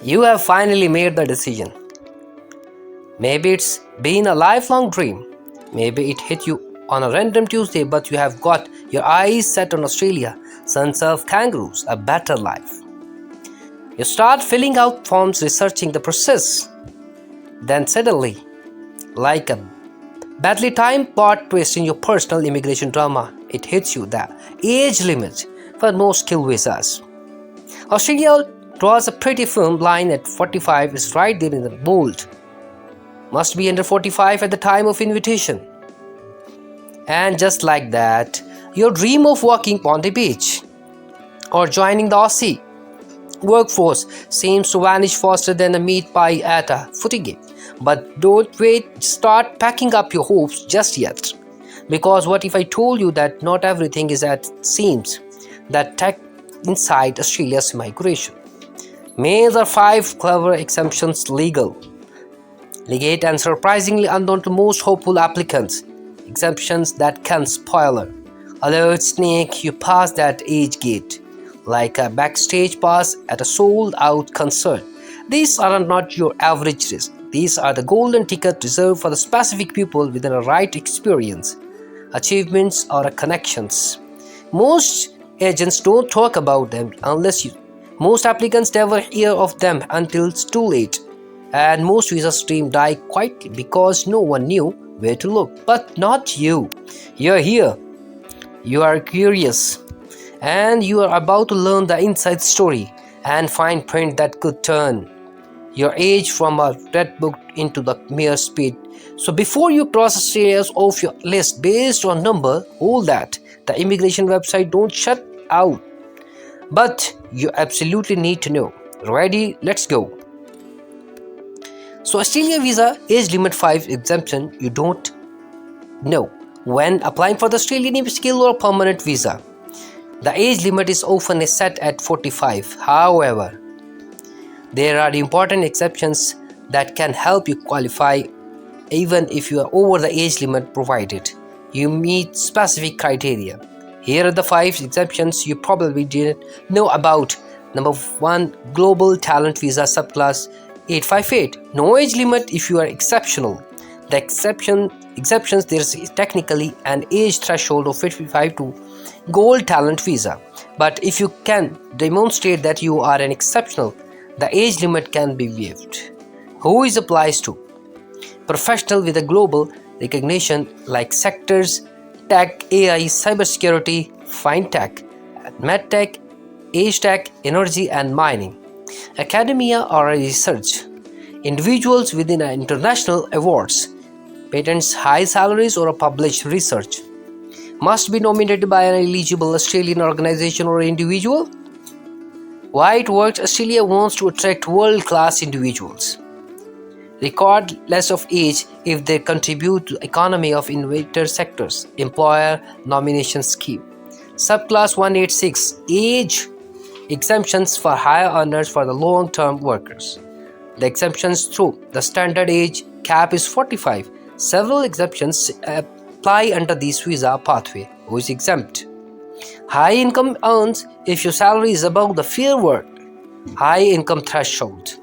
You have finally made the decision. Maybe it's been a lifelong dream. Maybe it hit you on a random Tuesday, but you have got your eyes set on Australia, sun-surf kangaroos, a better life. You start filling out forms, researching the process. Then suddenly, like a badly timed plot twist in your personal immigration drama, it hits you the age limit for most skill visas. Australia draws a pretty firm line at 45, is right there in the bold. Must be under 45 at the time of invitation. And just like that, your dream of walking on the beach or joining the Aussie workforce seems to vanish faster than a meat pie at a footy game. But don't wait, start packing up your hopes just yet. Because what if I told you that not everything is as it seems, that tech inside Australia's migration? May the 5 clever exemptions legal, legate and surprisingly unknown to most hopeful applicants. Exemptions that can spoiler alert snake you past that age gate like a backstage pass at a sold-out concert. These are not your average risk. These are the golden ticket reserved for the specific people within a right experience, achievements, or connections. Most agents don't talk about them most applicants never hear of them until it's too late. And most visa streams die quietly because no one knew where to look. But not you. You're here. You are curious. And you are about to learn the inside story and fine print that could turn your age from a red book into the mere speed. So before you cross Australia's off your list based on number, hold that. The immigration website don't shut out. But you absolutely need to know. Ready? Let's go. So Australia visa age limit 5 exemption you don't know. When applying for the Australian skill or permanent visa, the age limit is often set at 45. However, there are important exceptions that can help you qualify even if you are over the age limit provided you meet specific criteria. Here are the 5 exemptions you probably didn't know about. Number 1, Global Talent Visa Subclass 858. No age limit if you are exceptional. The exceptions there is technically an age threshold of 55 to Gold Talent Visa. But if you can demonstrate that you are an exceptional, the age limit can be waived. Who it applies to? Professional with a global recognition like sectors tech, AI, cybersecurity, fintech, medtech, age tech, energy and mining, academia or research, individuals within international awards, patents, high salaries or published research, must be nominated by an eligible Australian organization or individual. Why it works? Australia wants to attract world-class individuals, regardless of age, if they contribute to the economy of innovator sectors. Employer nomination scheme. Subclass 186. Age exemptions for higher earners for the long-term workers. The exemptions through the standard age cap is 45. Several exemptions apply under this visa pathway. Who is exempt? High income earns if your salary is above the fair work high income threshold.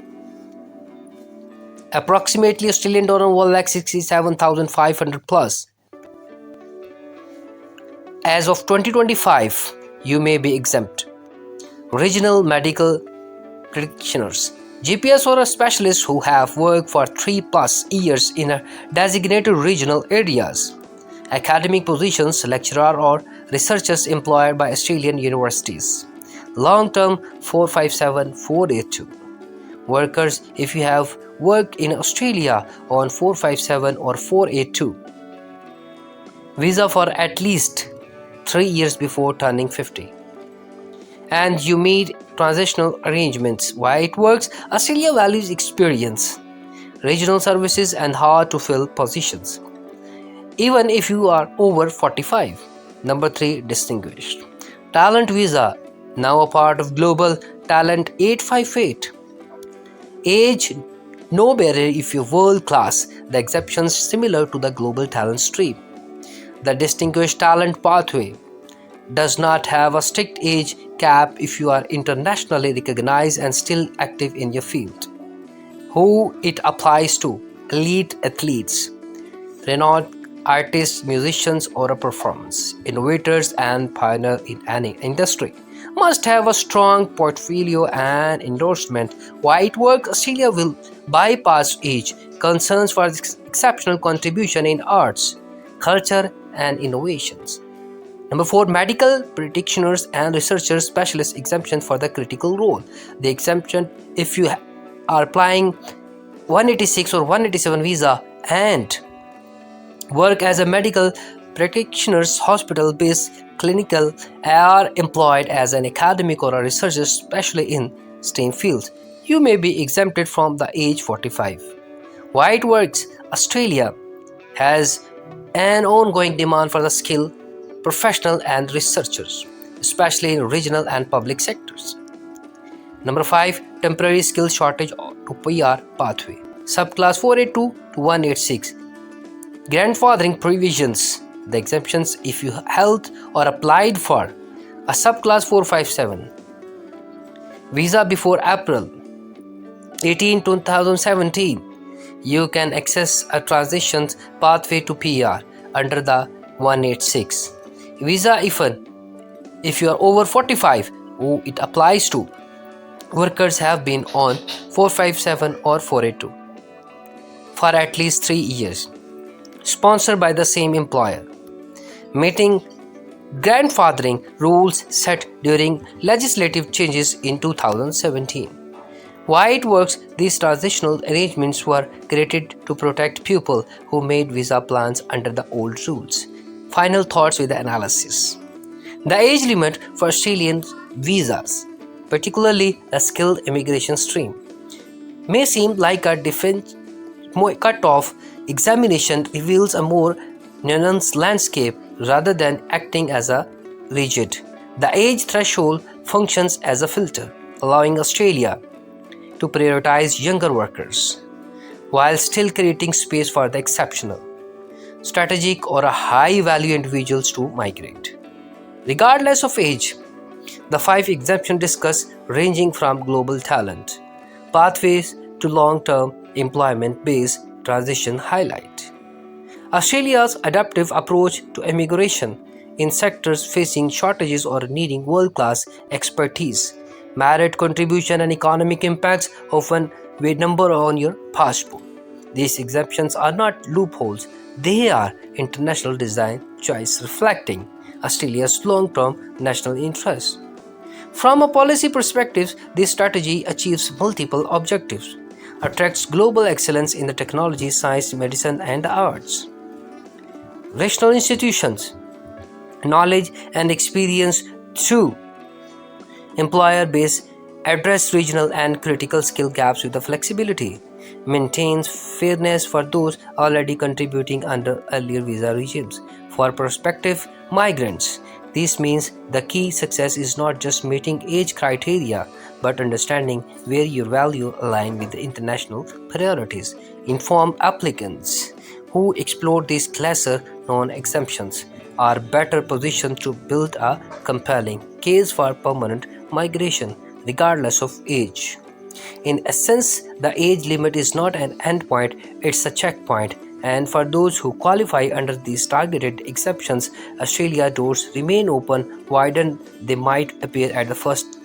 Approximately Australian dollar 1,67,500 plus. As of 2025, you may be exempt. Regional medical practitioners, GPS or a specialist who have worked for 3+ years in a designated regional areas. Academic positions, lecturer or researchers employed by Australian universities. Long-term 457, 482. Workers if you have worked in Australia on 457 or 482. Visa for at least 3 years before turning 50. And you meet transitional arrangements. Why it works? Australia values experience, regional services and hard to fill positions, even if you are over 45. Number 3, distinguished. Talent visa, now a part of Global Talent 858. Age, no barrier if you're world class. The exceptions similar to the Global Talent stream. The distinguished talent pathway. does not have a strict age cap if you are internationally recognized and still active in your field. Who it applies to: elite athletes, renowned artists, musicians, or a performance, innovators and pioneers in any industry. Must have a strong portfolio and endorsement. White Work Australia will bypass age concerns for exceptional contribution in arts, culture, and innovations. Number 4, medical practitioners and researchers specialist exemption for the critical role. The exemption, if you are applying 186 or 187 visa and work as a medical practitioners, hospital-based clinical, are employed as an academic or a researcher, especially in STEM fields, you may be exempted from the age 45. White Works Australia has an ongoing demand for the skilled professional and researchers, especially in regional and public sectors. Number 5, temporary skill shortage to PR pathway. Subclass 482 to 186. Grandfathering provisions. The exemptions, if you held or applied for a subclass 457 visa before April 18, 2017, you can access a transition pathway to PR under the 186 visa. If you are over 45, who it applies to, workers have been on 457 or 482 for at least 3 years, sponsored by the same employer, meeting grandfathering rules set during legislative changes in 2017. Why it works: these transitional arrangements were created to protect people who made visa plans under the old rules. Final thoughts with the analysis. The age limit for Australian visas, particularly the skilled immigration stream, may seem like a different cut-off. Examination reveals a more nuanced landscape rather than acting as a rigid. The age threshold functions as a filter, allowing Australia to prioritize younger workers while still creating space for the exceptional, strategic, or a high-value individuals to migrate. Regardless of age, the 5 exemptions discuss ranging from global talent pathways to long-term employment-based transition highlight Australia's adaptive approach to immigration in sectors facing shortages or needing world-class expertise. Merit contribution and economic impacts often weigh number on your passport. These exemptions are not loopholes, they are international design choice reflecting Australia's long-term national interests. From a policy perspective, this strategy achieves multiple objectives, attracts global excellence in the technology, science, medicine, and the arts. Regional institutions, knowledge and experience through employer base address regional and critical skill gaps with the flexibility, maintains fairness for those already contributing under earlier visa regimes. For prospective migrants, this means the key success is not just meeting age criteria, but understanding where your value align with the international priorities. Informed applicants who explore these lesser known exemptions are better positioned to build a compelling case for permanent migration regardless of age. In essence, the age limit is not an endpoint, it's a checkpoint. And for those who qualify under these targeted exceptions, Australia doors remain open wider than they might appear at the first time.